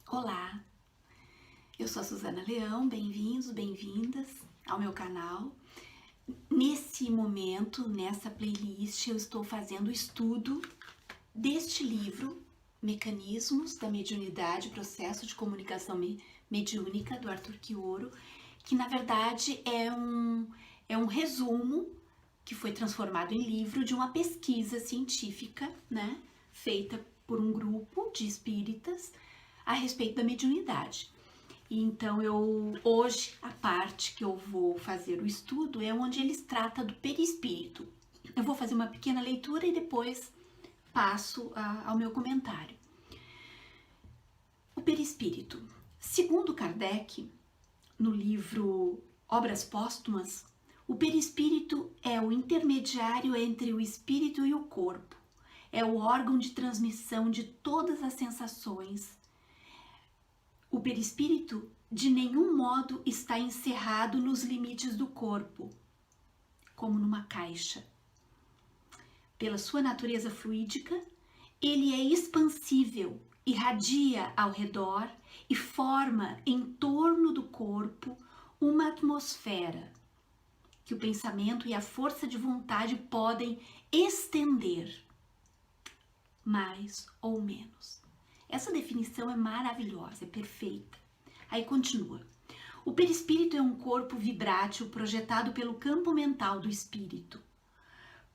Olá, eu sou a Suzana Leão, bem-vindos, bem-vindas ao meu canal. Nesse momento, nessa playlist, eu estou fazendo o estudo deste livro, Mecanismos da Mediunidade, Processo de Comunicação Mediúnica, do Arthur Quioro, que na verdade é um resumo que foi transformado em livro de uma pesquisa científica, né, feita por um grupo de espíritas a respeito da mediunidade. Então, hoje, a parte que eu vou fazer o estudo é onde eles tratam do perispírito. Eu vou fazer uma pequena leitura e depois passo ao meu comentário. O perispírito. Segundo Kardec, no livro Obras Póstumas, o perispírito é o intermediário entre o espírito e o corpo. É o órgão de transmissão de todas as sensações. O perispírito de nenhum modo está encerrado nos limites do corpo, como numa caixa. Pela sua natureza fluídica, ele é expansível, irradia ao redor e forma em torno do corpo uma atmosfera que o pensamento e a força de vontade podem estender, mais ou menos. Essa definição é maravilhosa, é perfeita. Aí continua. O perispírito é um corpo vibrátil projetado pelo campo mental do espírito,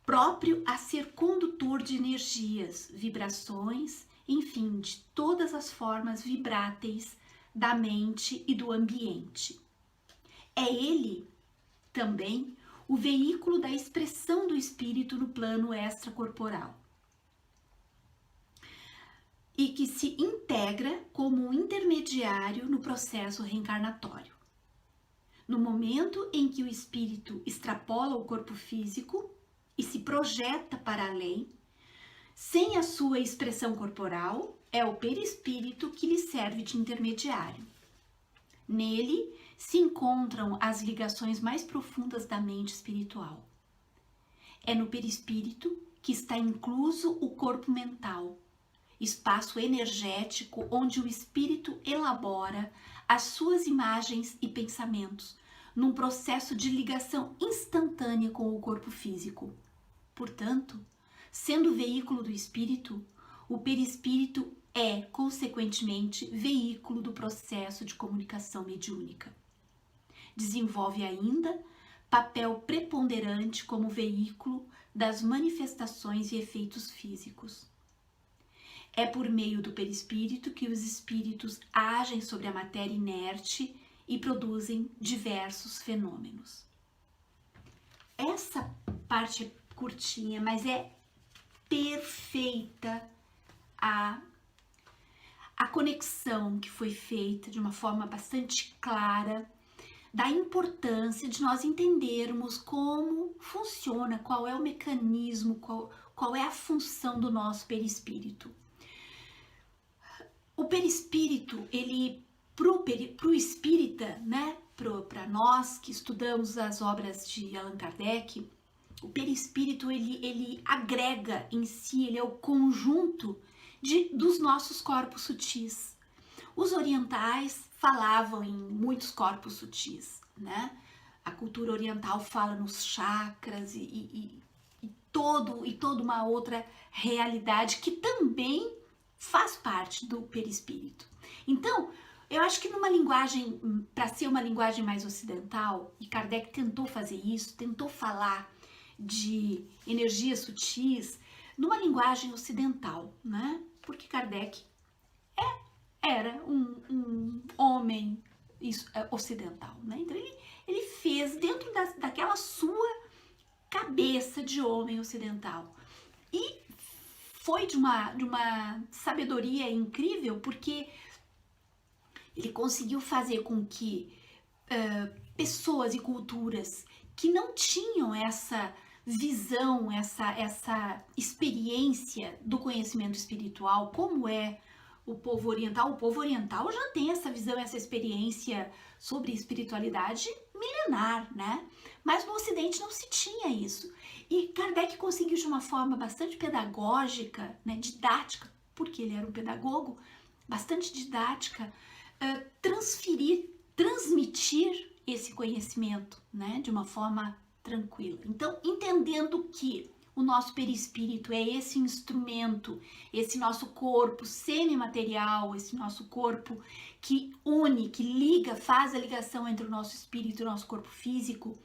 próprio a ser condutor de energias, vibrações, enfim, de todas as formas vibráteis da mente e do ambiente. É ele também o veículo da expressão do espírito no plano extracorporal, e que se integra como um intermediário no processo reencarnatório. No momento em que o espírito extrapola o corpo físico e se projeta para além, sem a sua expressão corporal, é o perispírito que lhe serve de intermediário. Nele se encontram as ligações mais profundas da mente espiritual. É no perispírito que está incluso o corpo mental, espaço energético onde o espírito elabora as suas imagens e pensamentos num processo de ligação instantânea com o corpo físico. Portanto, sendo veículo do espírito, o perispírito é, consequentemente, veículo do processo de comunicação mediúnica. Desenvolve ainda papel preponderante como veículo das manifestações e efeitos físicos. É por meio do perispírito que os espíritos agem sobre a matéria inerte e produzem diversos fenômenos. Essa parte é curtinha, mas é perfeita a conexão que foi feita de uma forma bastante clara da importância de nós entendermos como funciona, qual é o mecanismo, qual é a função do nosso perispírito. O perispírito, ele, pro espírita, né, para nós que estudamos as obras de Allan Kardec, o perispírito, ele agrega em si, ele é o conjunto dos nossos corpos sutis. Os orientais falavam em muitos corpos sutis, né? A cultura oriental fala nos chakras e toda uma outra realidade que também faz parte do perispírito. Então, eu acho que numa linguagem, para ser uma linguagem mais ocidental, e Kardec tentou fazer isso, tentou falar de energias sutis numa linguagem ocidental, né? Porque Kardec era um homem ocidental, né? Então ele fez dentro daquela sua cabeça de homem ocidental. E foi de uma sabedoria incrível, porque ele conseguiu fazer com que pessoas e culturas que não tinham essa visão, essa experiência do conhecimento espiritual, como é o povo oriental já tem essa visão, essa experiência sobre espiritualidade milenar, né? Mas no Ocidente não se tinha isso. E Kardec conseguiu de uma forma bastante pedagógica, né, didática, porque ele era um pedagogo, bastante didática, transmitir esse conhecimento, né, de uma forma tranquila. Então, entendendo que o nosso perispírito é esse instrumento, esse nosso corpo semimaterial, esse nosso corpo que une, que liga, faz a ligação entre o nosso espírito e o nosso corpo físico,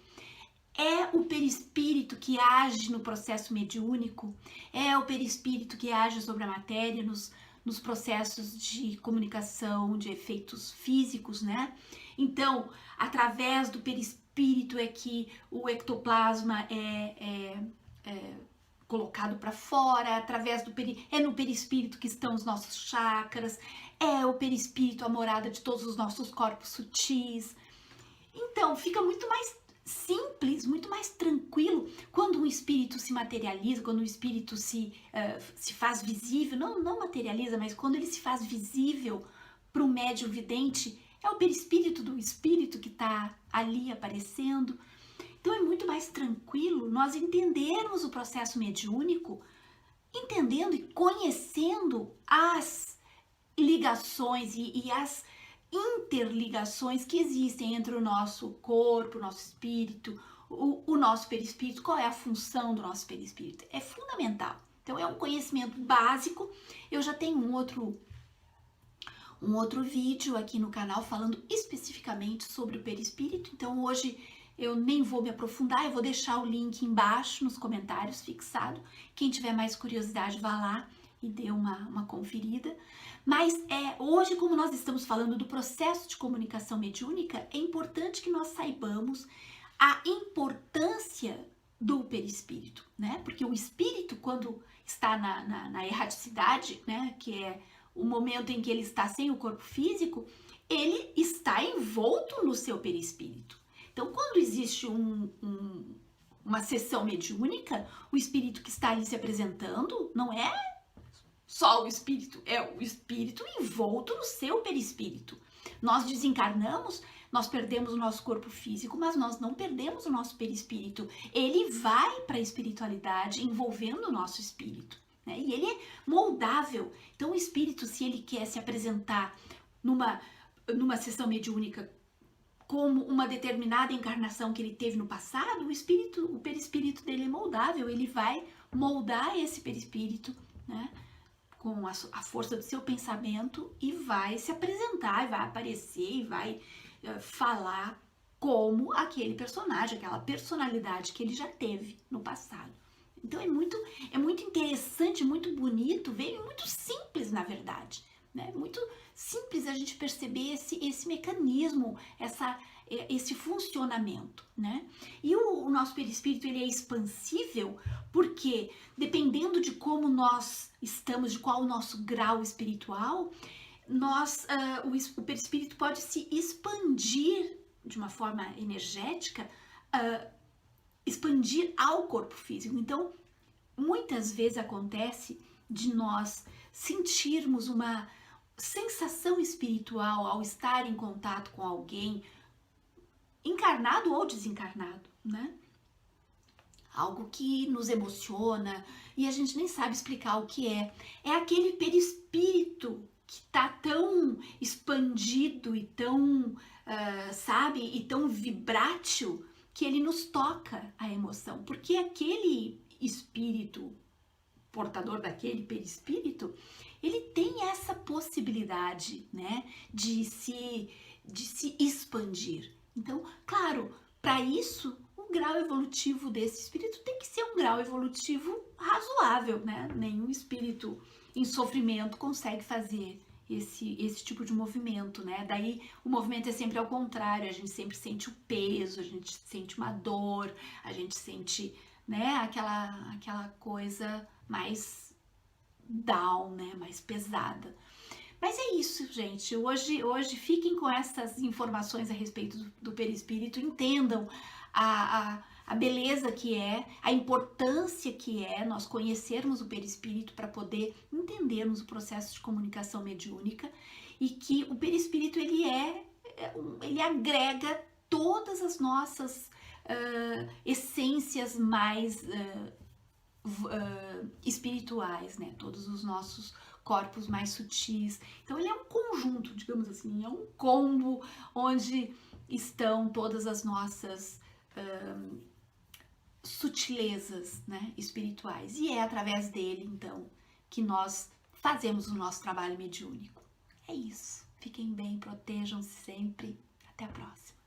é o perispírito que age no processo mediúnico, é o perispírito que age sobre a matéria, nos processos de comunicação, de efeitos físicos, né? Então, através do perispírito é que o ectoplasma é colocado para fora, através é no perispírito que estão os nossos chakras, é o perispírito a morada de todos os nossos corpos sutis. Então, fica muito mais simples, muito mais tranquilo quando um espírito se materializa, quando um espírito se faz visível, não materializa, mas quando ele se faz visível para o médium vidente, é o perispírito do espírito que está ali aparecendo. Então é muito mais tranquilo nós entendermos o processo mediúnico, entendendo e conhecendo as ligações e as interligações que existem entre o nosso corpo, o nosso espírito, o nosso perispírito. Qual é a função do nosso perispírito? É fundamental. Então é um conhecimento básico. Eu já tenho um outro vídeo aqui no canal falando especificamente sobre o perispírito. Então hoje eu nem vou me aprofundar, eu vou deixar o link embaixo nos comentários fixado. Quem tiver mais curiosidade, vá lá e dê uma conferida. Mas hoje, como nós estamos falando do processo de comunicação mediúnica, é importante que nós saibamos a importância do perispírito, né? Porque o espírito, quando está na erraticidade, né, que é o momento em que ele está sem o corpo físico, ele está envolto no seu perispírito. Então, quando existe uma sessão mediúnica, o espírito que está ali se apresentando não é só o espírito, é o espírito envolto no seu perispírito. Nós desencarnamos, nós perdemos o nosso corpo físico, mas nós não perdemos o nosso perispírito. Ele vai para a espiritualidade envolvendo o nosso espírito, né? E ele é moldável. Então o espírito, se ele quer se apresentar numa sessão mediúnica como uma determinada encarnação que ele teve no passado, o perispírito dele é moldável. Ele vai moldar esse perispírito, né, com a força do seu pensamento, e vai se apresentar, e vai aparecer, e vai falar como aquele personagem, aquela personalidade que ele já teve no passado. Então é muito interessante, muito bonito, veio muito simples, na verdade, né? Muito simples a gente perceber esse mecanismo, esse funcionamento, né? E o nosso perispírito, ele é expansível porque, dependendo de como nós estamos, de qual o nosso grau espiritual, o perispírito pode se expandir de uma forma energética, expandir ao corpo físico. Então, muitas vezes acontece de nós sentirmos uma sensação espiritual ao estar em contato com alguém, encarnado ou desencarnado, né? Algo que nos emociona e a gente nem sabe explicar o que é. É aquele perispírito que está tão expandido e tão, e tão vibrátil, que ele nos toca a emoção. Porque aquele espírito, portador daquele perispírito, ele tem essa possibilidade, né, de se expandir. Então, claro, para isso, o grau evolutivo desse espírito tem que ser um grau evolutivo razoável, né? Nenhum espírito em sofrimento consegue fazer esse tipo de movimento, né? Daí o movimento é sempre ao contrário, a gente sempre sente o peso, a gente sente uma dor, a gente sente, né, aquela coisa mais down, né, mais pesada. Mas é isso, gente. Hoje fiquem com essas informações a respeito do perispírito, entendam a beleza que é, a importância que é nós conhecermos o perispírito para poder entendermos o processo de comunicação mediúnica, e que o perispírito ele agrega todas as nossas essências mais espirituais, né? Todos os nossos corpos mais sutis. Então ele é um conjunto, digamos assim, é um combo onde estão todas as nossas sutilezas, né, espirituais. E é através dele, então, que nós fazemos o nosso trabalho mediúnico. É isso. Fiquem bem, protejam-se sempre. Até a próxima.